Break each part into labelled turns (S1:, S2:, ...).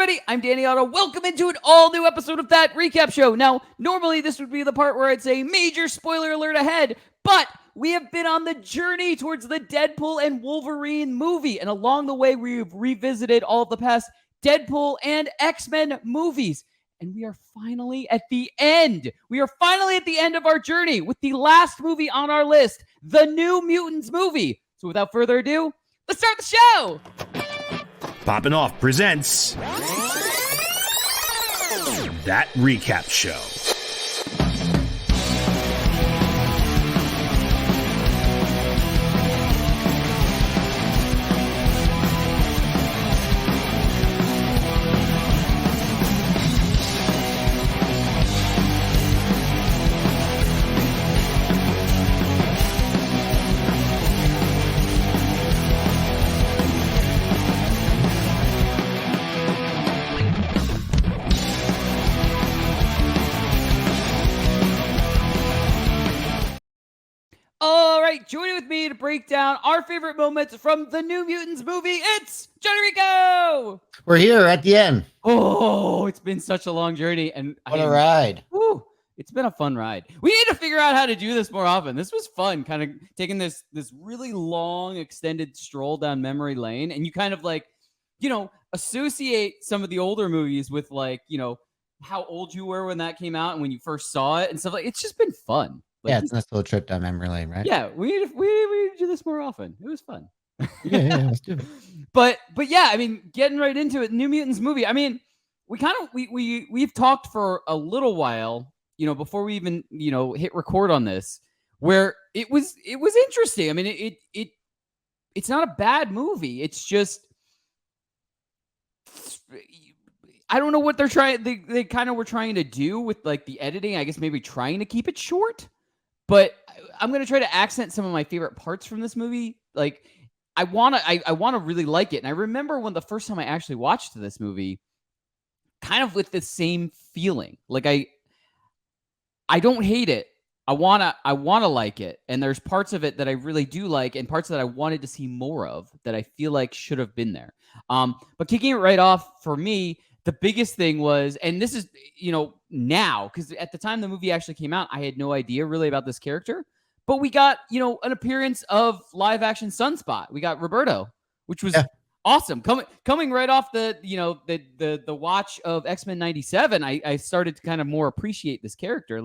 S1: everybody, I'm Danny Otto. Welcome into an all-new episode of That Recap Show. Now, normally this would be the part where I'd say major spoiler alert ahead, but we have been on the journey towards the Deadpool and Wolverine movie, and along the way, we've revisited all of the past Deadpool and X-Men movies, and we are finally at the end. We are finally at the end of our journey with the last movie on our list, the New Mutants movie. So without further ado, let's start the show!
S2: Poppin' Off presents That Recap Show.
S1: All right, joining with me to break down our favorite moments from the New Mutants movie, it's Jon Jon Rico!
S3: We're here at the end.
S1: Oh, it's been such a long journey. And
S3: What a ride.
S1: Woo, it's been a fun ride. We need to figure out how to do this more often. This was fun, kind of taking this really long, extended stroll down memory lane. And you kind of associate some of the older movies with how old you were when that came out and when you first saw it and stuff like. It's just been fun.
S3: It's a nice little trip down memory lane, right?
S1: Yeah, we need to do this more often. It was fun.
S3: Yeah, let's do it.
S1: But yeah, I mean, getting right into it, New Mutants movie. I mean, we've talked for a little while, before we even hit record on this, where it was interesting. I mean, it's not a bad movie. It's just I don't know what they're trying. They kind of were trying to do with the editing. I guess maybe trying to keep it short. But I'm gonna try to accent some of my favorite parts from this movie. I wanna really like it. And I remember when the first time I actually watched this movie, kind of with the same feeling. I don't hate it. I wanna like it. And there's parts of it that I really do like, and parts that I wanted to see more of that I feel like should have been there. But kicking it right off for me, the biggest thing was, and this is, now, because at the time the movie actually came out, I had no idea really about this character, but we got, an appearance of live action Sunspot. We got Roberto, which was awesome. Coming right off the watch of X-Men 97, I started to kind of more appreciate this character.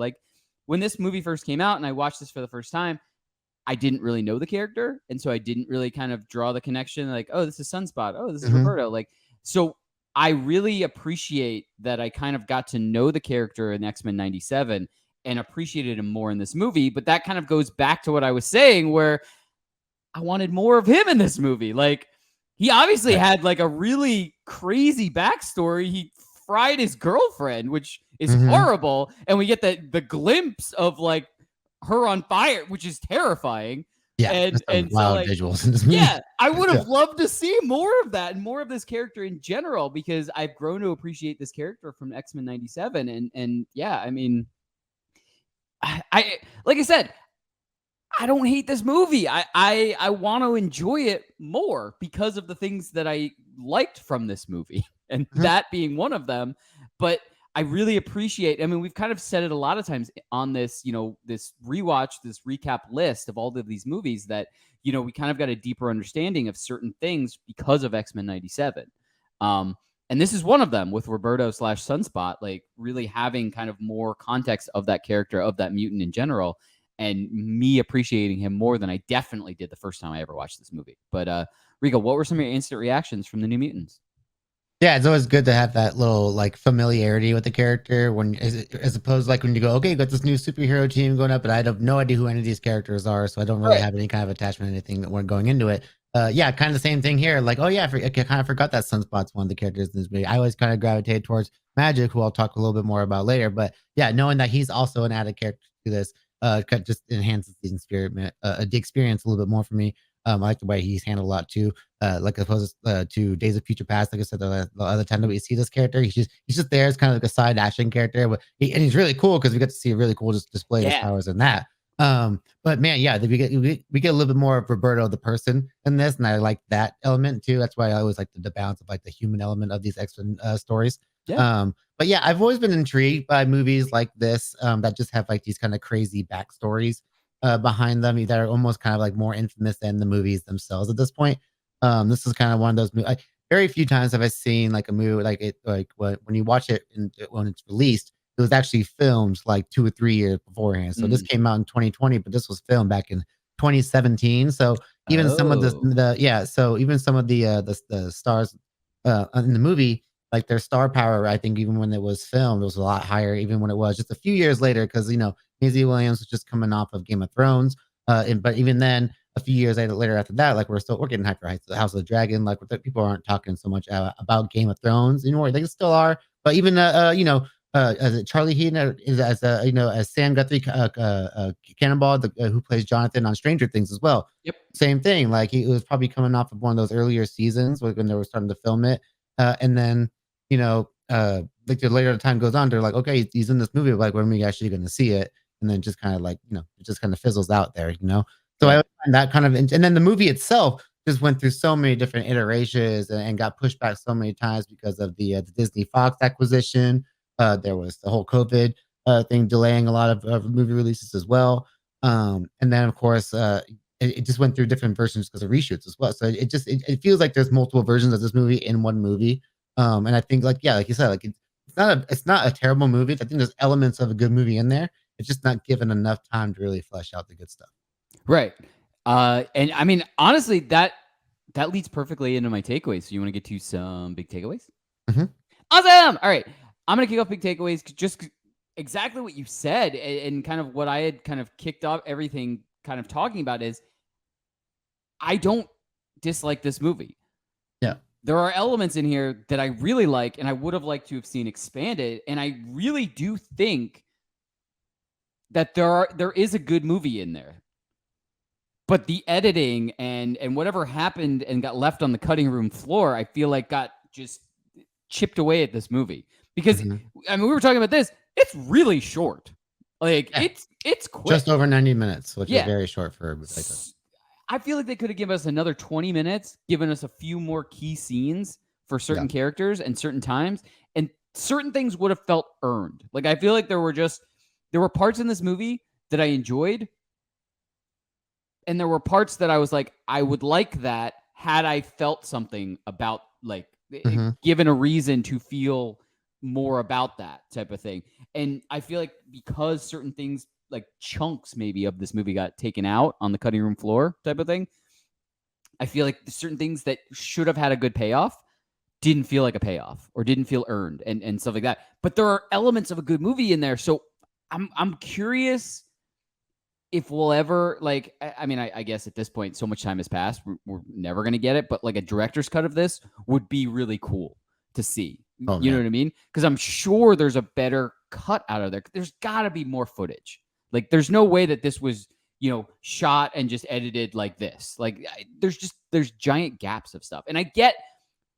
S1: When this movie first came out and I watched this for the first time, I didn't really know the character. And so I didn't really kind of draw the connection oh, this is Sunspot. Oh, this is Roberto. So I really appreciate that I kind of got to know the character in X-Men 97 and appreciated him more in this movie. But that kind of goes back to what I was saying, where I wanted more of him in this movie. He obviously had a really crazy backstory. He fried his girlfriend, which is horrible. And we get the glimpse of her on fire, which is terrifying.
S3: Yeah,
S1: and
S3: wild visuals in this movie.
S1: Yeah, I would have loved to see more of that and more of this character in general, because I've grown to appreciate this character from X-Men 97. And yeah, I mean, I like I said, I don't hate this movie. I want to enjoy it more because of the things that I liked from this movie, and that being one of them. But I really appreciate, I mean, we've kind of said it a lot of times on this, this rewatch, this recap list of all of these movies, that, we kind of got a deeper understanding of certain things because of X-Men 97. And this is one of them with Roberto / Sunspot, really having kind of more context of that character, of that mutant in general, and me appreciating him more than I definitely did the first time I ever watched this movie. But Rico, what were some of your instant reactions from the New Mutants?
S3: Yeah, it's always good to have that little familiarity with the character when, as opposed when you go, okay, you got this new superhero team going up, but I have no idea who any of these characters are, so I don't really have any kind of attachment to anything that we're going into it. Yeah, kind of the same thing here. Oh yeah, I kind of forgot that Sunspot's one of the characters in this movie. I always kind of gravitated towards Magik, who I'll talk a little bit more about later. But yeah, knowing that he's also an added character to this just enhances the experience a little bit more for me. I like the way he's handled a lot too. Opposed to Days of Future Past, like I said, the other time that we see this character, he's just there as kind of a side action character, but he's really cool because we get to see a really cool display of his powers in that. But man, yeah, we get a little bit more of Roberto the person in this, and I like that element too. That's why I always like the balance of like the human element of these X-Men stories.
S1: Yeah.
S3: But yeah, I've always been intrigued by movies like this that just have like these kind of crazy backstories behind them that are almost kind of like more infamous than the movies themselves at this point. This is kind of one of those movies. Very few times have I seen like a movie like it like when you watch it when it's released it was actually filmed like 2 or 3 years beforehand. So this came out in 2020, but this was filmed back in 2017. So even some of
S1: Oh.
S3: so even some of the stars in the movie, like their star power, I think even when it was filmed, it was a lot higher, even when it was just a few years later, because Maisie Williams was just coming off of Game of Thrones. But even then, a few years later after that, like we're getting hyped for House of the Dragon. Like people aren't talking so much about Game of Thrones anymore. They still are, but even as Charlie Heaton as as Sam Guthrie, Cannonball, who plays Jonathan on Stranger Things as well.
S1: Yep.
S3: Same thing. Like he was probably coming off of one of those earlier seasons when they were starting to film it, and then like the later the time goes on, they're like, okay, he's in this movie. But like, when are we actually going to see it? And then just kind of like it just kind of fizzles out there. So I
S1: Yeah.
S3: find that kind of, and then the movie itself just went through so many different iterations and got pushed back so many times because of the Disney Fox acquisition. There was the whole COVID thing delaying a lot of movie releases as well. And then of course it just went through different versions because of reshoots as well. So it feels like there's multiple versions of this movie in one movie. And I think like you said, like it's not a terrible movie. I think there's elements of a good movie in there. It's just not given enough time to really flesh out the good stuff.
S1: Right. And I mean, honestly, that leads perfectly into my takeaways. So you want to get to some big takeaways?
S3: Mhm.
S1: Awesome. All right. I'm going to kick off big takeaways. Just exactly what you said and kind of what I had kind of kicked off everything kind of talking about is I don't dislike this movie.
S3: Yeah.
S1: There are elements in here that I really like and I would have liked to have seen expanded. And I really do think that there is a good movie in there. But the editing and whatever happened and got left on the cutting room floor, I feel like got just chipped away at this movie. Because I mean, we were talking about this. It's really short. Like it's quick.
S3: Just over 90 minutes, which is very short for a movie like this.
S1: I feel like they could have given us another 20 minutes, given us a few more key scenes for certain characters and certain times, and certain things would have felt earned. Like I feel like there were parts in this movie that I enjoyed, and there were parts that I was like, I would like that had I felt something about, like, given a reason to feel more about that type of thing. And I feel like because certain things, like chunks maybe of this movie got taken out on the cutting room floor type of thing, I feel like certain things that should have had a good payoff didn't feel like a payoff or didn't feel earned and stuff like that. But there are elements of a good movie in there. So I'm curious if we'll ever, like, I mean, I guess at this point, so much time has passed, we're never going to get it. But like a director's cut of this would be really cool to see.
S3: Oh,
S1: you know what I mean? Because I'm sure there's a better cut out of there. There's got to be more footage. Like, there's no way that this was, shot and just edited like this. Like, there's giant gaps of stuff. And I get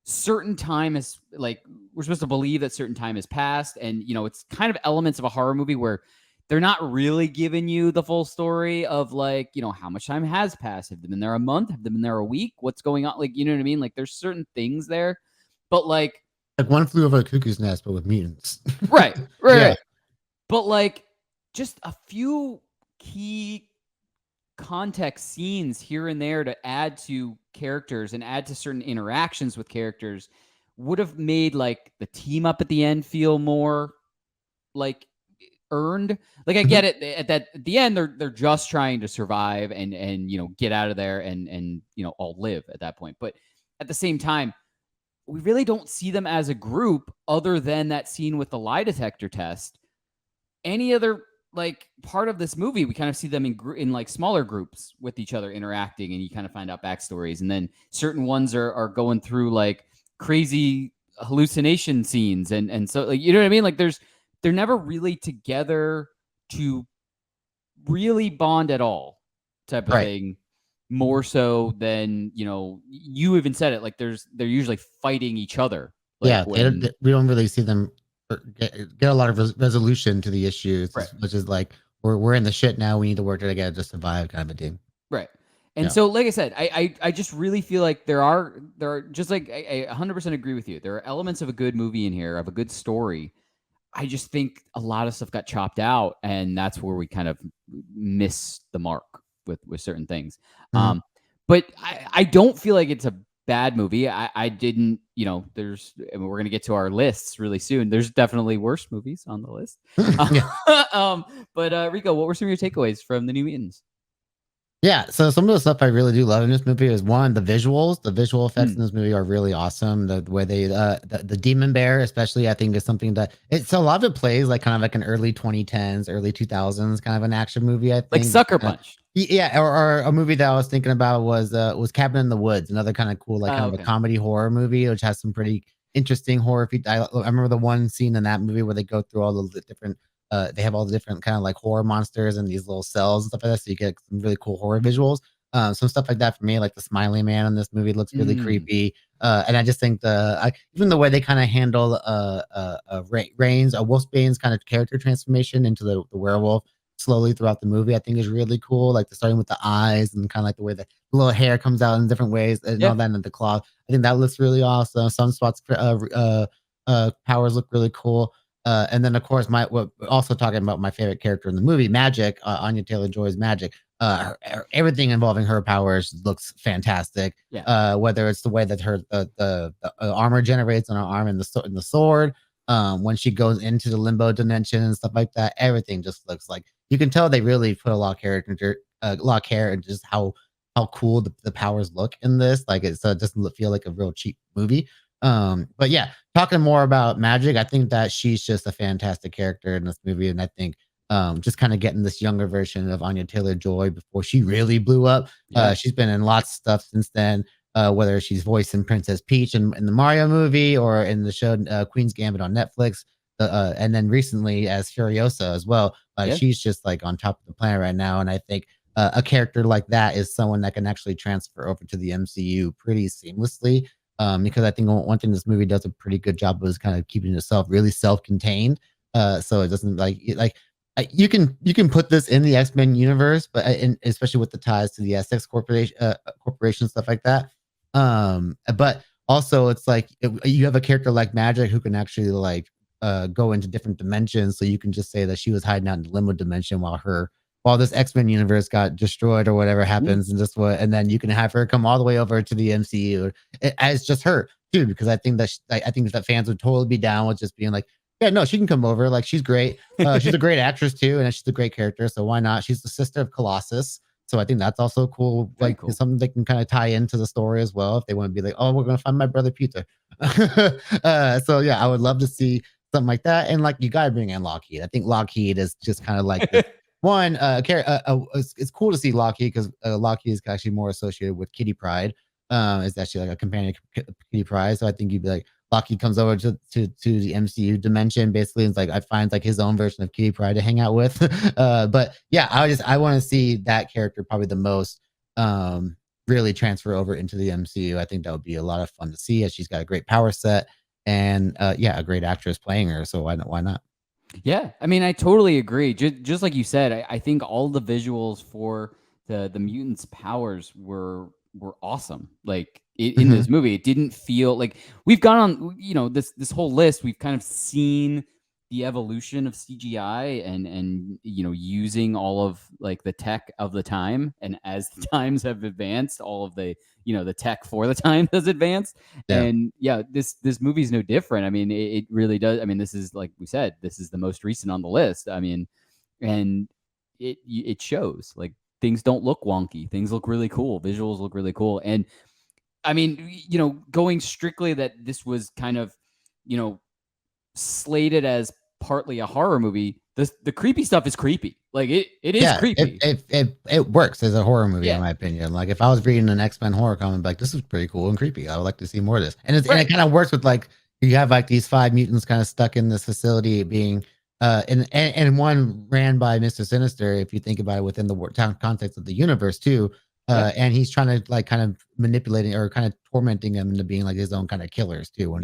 S1: certain time is, like, we're supposed to believe that certain time has passed. And, it's kind of elements of a horror movie where they're not really giving you the full story of, like, how much time has passed. Have they been there a month? Have they been there a week? What's going on? Like, you know what I mean? Like, there's certain things there. But, like
S3: One Flew Over the Cuckoo's Nest, but with mutants.
S1: Right. Right. But, like, just a few key context scenes here and there to add to characters and add to certain interactions with characters would have made, like, the team up at the end feel more, like, earned. Like, I get it at the end, they're just trying to survive and get out of there and all live at that point. But at the same time, we really don't see them as a group other than that scene with the lie detector test. Any other, like, part of this movie, we kind of see them in like smaller groups with each other interacting, and you kind of find out backstories. And then certain ones are going through, like, crazy hallucination scenes. And so, like, you know what I mean? Like, they're never really together to really bond at all type of thing. More so than, you even said it, like, they're usually fighting each other. Like,
S3: we don't really see them get a lot of resolution to the issues, which is like we're in the shit now. We need to work together to survive, kind of a thing.
S1: Right. And
S3: Yeah.
S1: so, like I said, I just really feel like there are just like I 100% agree with you. There are elements of a good movie in here, of a good story. I just think a lot of stuff got chopped out, and that's where we kind of miss the mark with certain things.
S3: Mhm.
S1: But I don't feel like it's a bad movie. I didn't, there's, and we're gonna get to our lists really soon. There's definitely worse movies on the list.
S3: Yeah.
S1: But Rico, what were some of your takeaways from the New Mutants?
S3: Yeah, so some of the stuff I really do love in this movie is one, the visuals. The visual effects
S1: Mm.
S3: in this movie are really awesome. The way they, the demon bear, especially, I think is something that it's a lot of it plays like kind of like an early 2010s, early 2000s kind of an action movie. I
S1: Like
S3: think,
S1: Sucker Punch.
S3: yeah, or a movie that I was thinking about was Cabin in the Woods, another kind of cool like kind of a
S1: Okay.
S3: comedy horror movie, which has some pretty interesting horror. I remember the one scene in that movie where they go through all the different they have all the different kind of like horror monsters and these little cells and stuff like that. So you get some really cool horror visuals. Some stuff like that for me, like the Smiley Man in this movie looks really
S1: Mm.
S3: creepy. And I just think even the way they kind of handle Rain's Wolfsbane's kind of character transformation into the werewolf slowly throughout the movie, I think is really cool. Like starting with the eyes and kind of like the way the little hair comes out in different ways and all
S1: Yeah.
S3: that, and the claw. I think that looks really awesome. Sunspot's powers look really cool. And then, of course, also talking about my favorite character in the movie, Magik, Anya Taylor-Joy's Magik. Everything involving her powers looks fantastic.
S1: Yeah.
S3: Whether it's the way that the armor generates on her arm and the sword, when she goes into the limbo dimension and stuff like that, everything just looks like you can tell they really put a lot of character, a lot of care into just how cool the powers look in this. Like so it doesn't feel like a real cheap movie. But yeah, talking more about Magik, I think that she's just a fantastic character in this movie, and I think just kind of getting this younger version of Anya Taylor-Joy before she really blew up.
S1: Yeah.
S3: She's been in lots of stuff since then. Whether she's voicing Princess Peach in the Mario movie or in the show Queen's Gambit on Netflix, and then recently as Furiosa as well.
S1: Yeah.
S3: She's just like on top of the planet right now, and I think a character like that is someone that can actually transfer over to the MCU pretty seamlessly. Because I think one thing this movie does a pretty good job of is kind of keeping itself really self-contained. So it doesn't you can put this in the X-Men universe, but especially with the ties to the Essex corporation stuff like that. But also it's like you have a character like Magik who can actually like go into different dimensions. So you can just say that she was hiding out in the limbo dimension while this X-Men universe got destroyed or whatever
S1: Mm.
S3: happens, and then you can have her come all the way over to the MCU as just her too, because I think I think that fans would totally be down with just being like, yeah, no, she can come over. Like she's great. She's a great actress too, and she's a great character. So why not? She's the sister of Colossus. So I think that's also cool.
S1: Very
S3: Like
S1: cool.
S3: something they can kind of tie into the story as well. If they want to be like, oh, we're gonna find my brother Peter. So yeah, I would love to see something like that. And like you gotta bring in Lockheed. I think Lockheed is just kind of like this one. It's cool to see Lockheed because Lockheed is actually more associated with Kitty Pryde. Is actually like a companion to Kitty Pryde. So I think you'd be like, Lockheed comes over to the MCU dimension basically, and it's like I find like his own version of Kitty Pryde to hang out with. But yeah, I want to see that character probably the most really transfer over into the MCU. I think that would be a lot of fun to see, as she's got a great power set and yeah, a great actress playing her. So why not?
S1: Yeah, I mean, I totally agree. Just like you said, I think all the visuals for the mutants' powers were awesome. Like in
S3: Mhm.
S1: this movie, it didn't feel like we've gone on. This whole list, we've kind of seen the evolution of CGI and using all of like the tech of the time, and as the times have advanced, all of the tech for the time has advanced.
S3: Yeah.
S1: And yeah, this movie's no different. I mean, it really does. I mean, this is, like we said, this is the most recent on the list. I mean, and it shows. Like, things don't look wonky. Things look really cool. Visuals look really cool. And I mean, going strictly that this was kind of, slated as partly a horror movie, the creepy stuff is creepy. Like it is
S3: Yeah,
S1: creepy.
S3: it works as a horror movie in
S1: Yeah.
S3: my opinion. Like if I was reading an X-Men horror comic, like this is pretty cool and creepy. I would like to see more of this. And
S1: Right.
S3: it kind of works with like you have like these five mutants kind of stuck in this facility being and one ran by Mr. Sinister, if you think about it within the town context of the universe too.
S1: Yeah.
S3: And he's trying to like kind of manipulating or kind of tormenting them into being like his own kind of killers too. When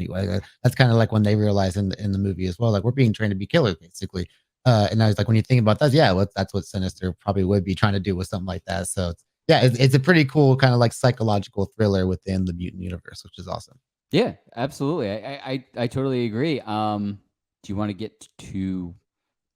S3: that's kind of like when they realize in the movie as well, like we're being trained to be killers basically. And I was like, when you think about that, yeah, that's what Sinister probably would be trying to do with something like that. So it's a pretty cool kind of like psychological thriller within the mutant universe, which is awesome.
S1: Yeah, absolutely. I totally agree. Do you want to get to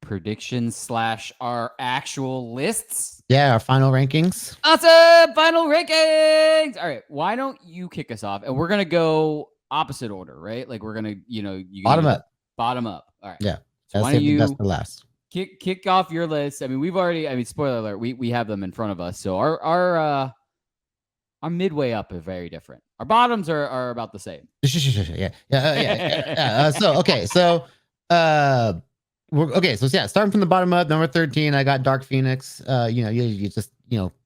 S1: predictions / our actual lists?
S3: Yeah, our final rankings.
S1: Awesome! Final rankings! All right, why don't you kick us off? And we're going to go opposite order, right? Like we're going to, you
S3: Bottom up.
S1: Bottom up. All right.
S3: Yeah.
S1: So why
S3: Save
S1: don't
S3: the best
S1: you
S3: for last.
S1: kick off your list? I mean, we've already, spoiler alert, we have them in front of us. So our midway up are very different. Our bottoms are about the same.
S3: Yeah. Starting from the bottom up, number 13, I got Dark Phoenix. You just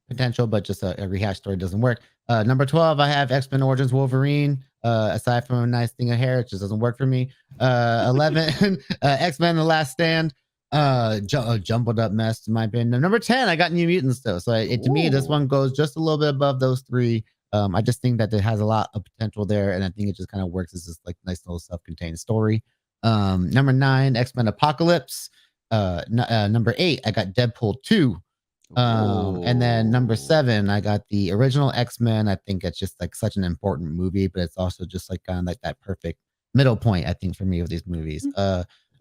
S3: potential, but just a rehash story doesn't work. Number 12, I have X-Men Origins Wolverine. Aside from a nice thing of hair, it just doesn't work for me. 11, X-Men The Last Stand. Jumbled up mess in my opinion. Number 10, I got New Mutants though. So to me, this one goes just a little bit above those three. I just think that it has a lot of potential there, and I think it just kind of works as this like nice little self-contained story. Number 9, X-Men Apocalypse. Number 8, I got Deadpool 2. And then number 7, I got the original X-Men. I think it's just like such an important movie, but it's also just like kind of like that perfect middle point, I think, for me of these movies.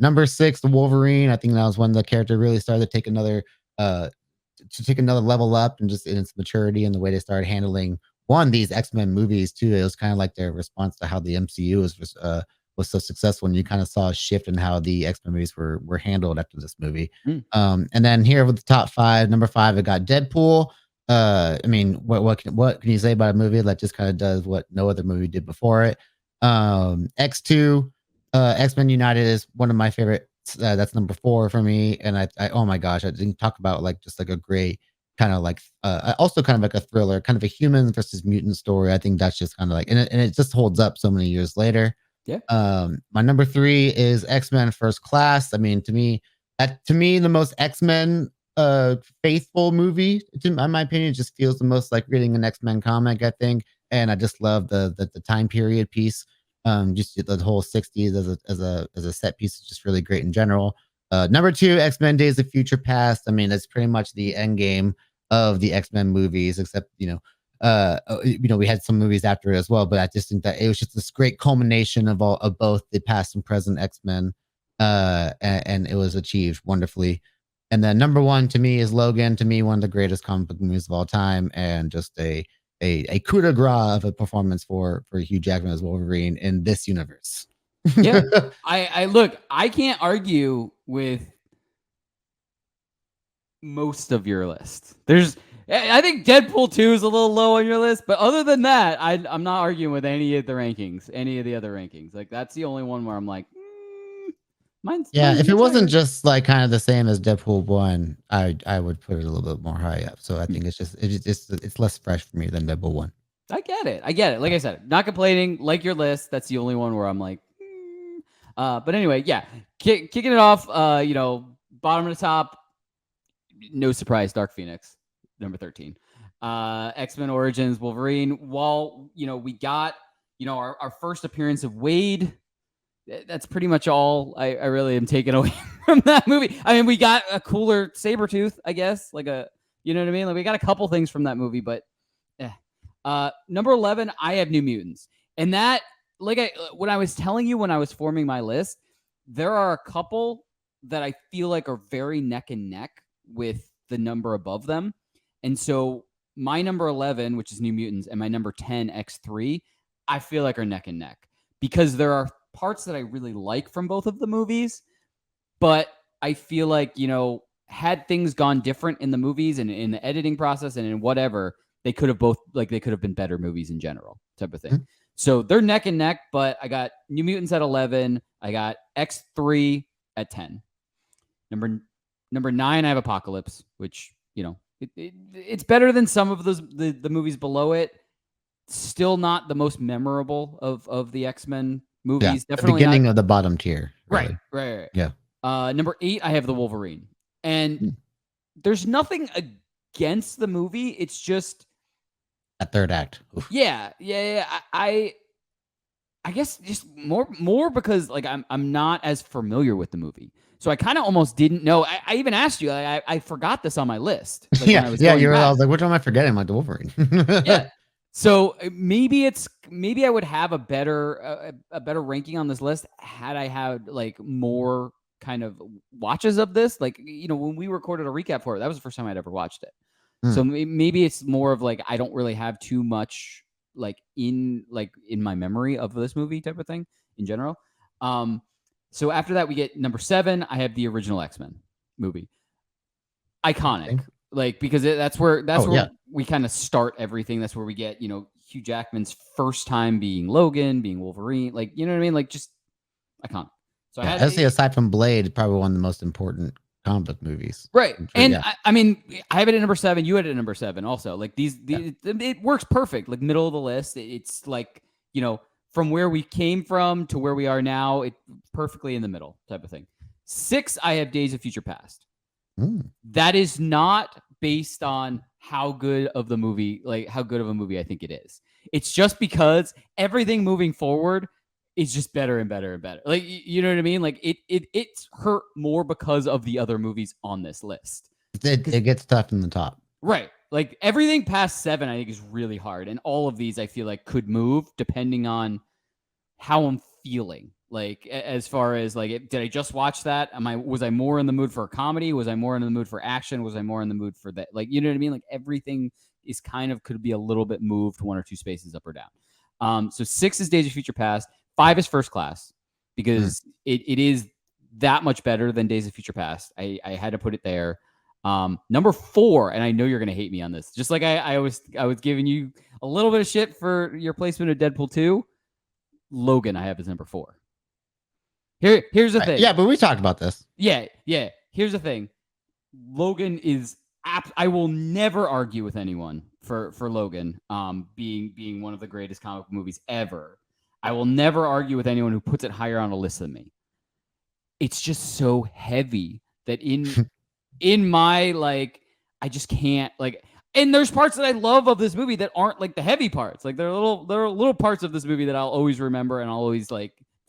S3: Number 6, the Wolverine. I think that was when the character really started to take another level up, and just in its maturity and the way they started handling these X-Men movies too. It was kind of like their response to how the MCU was so successful, and you kind of saw a shift in how the X-Men movies were handled after this movie. And then here with the top 5, number 5, I got Deadpool. I mean, what can you say about a movie that just kind of does what no other movie did before it? X2, X-Men United is one of my favorite. That's number 4 for me. And I oh my gosh, I didn't talk about like just like a great kind of like also kind of like a thriller, kind of a human versus mutant story. I think that's just kind of like, and it just holds up so many years later.
S1: Yeah.
S3: My number 3 is X-Men First Class. I mean, to me, the most X-Men faithful movie, in my opinion, just feels the most like reading an X-Men comic, I think. And I just love the time period piece. Just the whole 60s as a set piece is just really great in general. Number 2, X-Men Days of Future Past. I mean, that's pretty much the end game of the X-Men movies, except we had some movies after it as well, but I just think that it was just this great culmination of both the past and present X-Men, and it was achieved wonderfully. And then number 1 to me is Logan. To me, one of the greatest comic book movies of all time, and just a coup de grace of a performance for Hugh Jackman as Wolverine in this universe.
S1: Yeah, I look, I can't argue with most of your list. I think Deadpool 2 is a little low on your list, but other than that, I'm not arguing with any of the other rankings. Like that's the only one where I'm like, mine's
S3: if it wasn't just like kind of the same as Deadpool 1, I would put it a little bit more high up. So I think it's less fresh for me than Deadpool 1.
S1: I get it. Like I said, not complaining. Like your list, that's the only one where I'm like, but anyway, yeah, kicking it off. Bottom to top, no surprise, Dark Phoenix, number 13. X-Men Origins Wolverine. While we got our first appearance of Wade. That's pretty much all I really am taking away from that movie. I mean, we got a cooler Sabretooth, I guess. Like you know what I mean? Like we got a couple things from that movie, but number 11, I have New Mutants. And that, when I was telling you when I was forming my list, there are a couple that I feel like are very neck and neck with the number above them. And so my number 11, which is New Mutants, and my number 10, X3, I feel like are neck and neck. Because there are parts that I really like from both of the movies, but I feel like, had things gone different in the movies and in the editing process and in whatever, they could have been better movies in general, type of thing. Mm-hmm. So they're neck and neck, but I got New Mutants at 11. I got X3 at 10. Number 9, I have Apocalypse, which, it's better than some of the movies below it. Still not the most memorable of the X-Men movies.
S3: Yeah, definitely the beginning of the bottom tier.
S1: Really. Right.
S3: Yeah.
S1: Number 8, I have the Wolverine. And there's nothing against the movie. It's just
S3: a third act.
S1: Oof. Yeah. I guess just more because like I'm not as familiar with the movie, so I kind of almost didn't know. I even asked you. I forgot this on my list. Like when I was
S3: Yeah.
S1: going
S3: I
S1: back.
S3: was like, which one am I forgetting? Like the Wolverine.
S1: Yeah. So maybe I would have a better ranking on this list had I had like more kind of watches of this. Like when we recorded a recap for it, that was the first time I'd ever watched it. So maybe it's more of like I don't really have too much in my memory of this movie type of thing in general. So after that we get number 7. I have the original X-Men movie. Iconic, because that's where we kind of start everything. That's where we get Hugh Jackman's first time being Logan, being Wolverine, like you know what I mean, like just iconic. So
S3: I say aside from Blade, probably one of the most important comic book movies,
S1: right? And I mean, I have it at number 7. You had it at number 7, also. Like it works perfect, like middle of the list. It's like from where we came from to where we are now, it perfectly in the middle type of thing. 6, I have Days of Future Past. That is not based on how good of a movie I think it is. It's just because everything moving forward is just better and better and better. Like, you know what I mean? Like it's hurt more because of the other movies on this list.
S3: It gets tough in the top.
S1: Right. Like everything past 7, I think is really hard. And all of these I feel like could move depending on how I'm feeling. Like as far as like, did I just watch that? Was I more in the mood for a comedy? Was I more in the mood for action? Was I more in the mood for that? Like, you know what I mean? Like everything is could be a little bit moved 1 or 2 spaces up or down. So 6 is Days of Future Past. 5 is First Class because it is that much better than Days of Future Past. I had to put it there. Number 4, and I know you're gonna hate me on this. Just like I was giving you a little bit of shit for your placement of Deadpool 2. Logan, I have as number 4. Here's the thing.
S3: Yeah, but we talked about this.
S1: Yeah. Here's the thing. Logan is I will never argue with anyone for Logan being one of the greatest comic movies ever. I will never argue with anyone who puts it higher on a list than me. It's just so heavy that in my I just can't and there's parts that I love of this movie that aren't like the heavy parts. Like there are little parts of this movie that I'll always remember and I'll always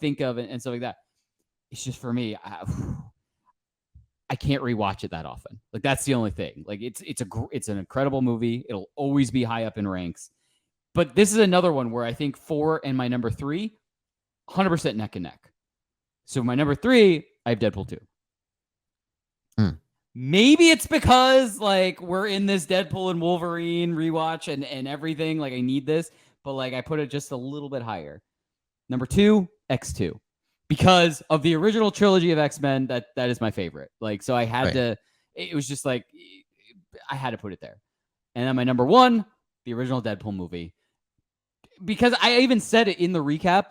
S1: think of and stuff like that. It's just for me, I can't rewatch it that often. Like that's the only thing. Like it's an incredible movie. It'll always be high up in ranks. But this is another one where I think 4 and my number 3, 100% neck and neck. So my number 3, I have Deadpool 2. Maybe it's because we're in this Deadpool and Wolverine rewatch and everything. I need this, but I put it just a little bit higher. Number 2, X2. Because of the original trilogy of X-Men, that is my favorite. So I had to, it was just I had to put it there. And then my number 1, the original Deadpool movie. Because I even said it in the recap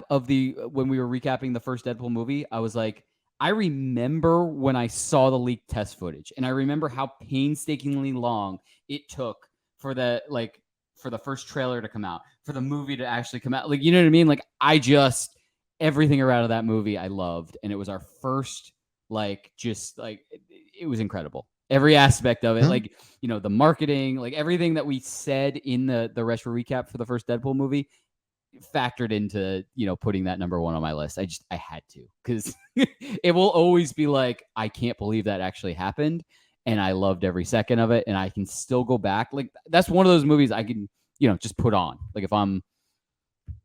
S1: when we were recapping the first Deadpool movie, I was like, I remember when I saw the leaked test footage, and I remember how painstakingly long it took for the first trailer to come out, for the movie to actually come out. You know what I mean? Everything around that movie I loved, and it was our first it was incredible. Every aspect of it, the marketing, everything that we said in the retro recap for the first Deadpool movie factored into putting that number 1 on my list. I had to, because it will always be I can't believe that actually happened, and I loved every second of it, and I can still go back. That's one of those movies I can just put on. If I'm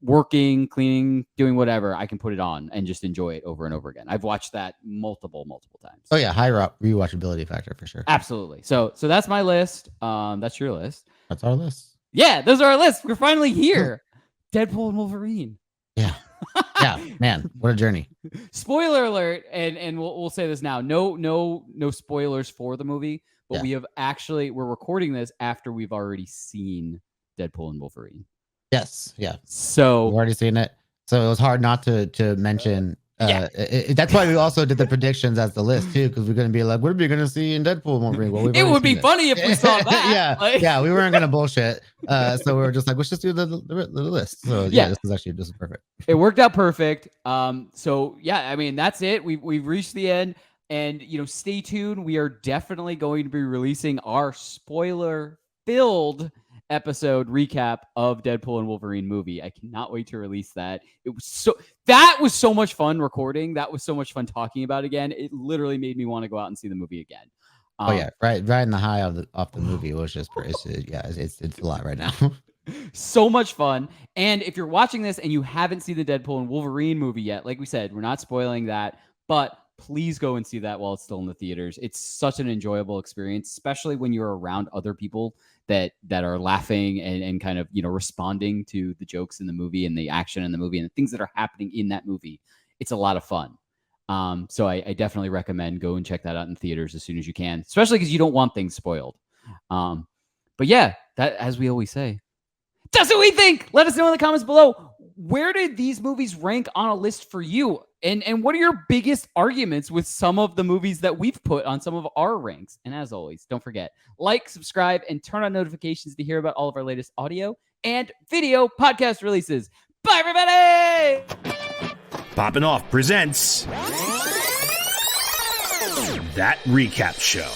S1: working, cleaning, doing whatever, I can put it on and just enjoy it over and over again. I've watched that multiple times.
S3: Oh yeah, higher up rewatchability factor for sure.
S1: Absolutely. So that's my list. That's your list.
S3: That's our list.
S1: Yeah, those are our lists. We're finally here. Deadpool and Wolverine.
S3: Yeah. Yeah, man, what a journey.
S1: Spoiler alert, and we'll say this now. No spoilers for the movie, but we're recording this after we've already seen Deadpool and Wolverine.
S3: Yes, yeah.
S1: So
S3: we've already seen it. So it was hard not to mention. That's why we also did the predictions as the list too, because we're going to be like, what are we going to see in Deadpool and Wolverine? Well,
S1: it would be funny if we saw that.
S3: Yeah, we weren't going to bullshit. So we were just like, let's just do the list. So this is perfect.
S1: It worked out perfect. So yeah, I mean that's it. We've reached the end, and stay tuned. We are definitely going to be releasing our spoiler-filled episode recap of Deadpool and Wolverine movie. I cannot wait to release that. That was so much fun recording. That was so much fun talking about again. It literally made me want to go out and see the movie again.
S3: Oh yeah, right in the high off the movie. It was just it's a lot right now.
S1: So much fun. And if you're watching this and you haven't seen the Deadpool and Wolverine movie yet, like we said, we're not spoiling that, but please go and see that while it's still in the theaters. It's such an enjoyable experience, especially when you're around other people that are laughing and kind of, responding to the jokes in the movie and the action in the movie and the things that are happening in that movie. It's a lot of fun. So I definitely recommend go and check that out in theaters as soon as you can, especially because you don't want things spoiled. But yeah, that, as we always say, that's what we think. Let us know in the comments below. Where did these movies rank on a list for you? And what are your biggest arguments with some of the movies that we've put on some of our ranks? And as always, don't forget, like, subscribe, and turn on notifications to hear about all of our latest audio and video podcast releases. Bye, everybody!
S2: Popping Off presents That Recap Show.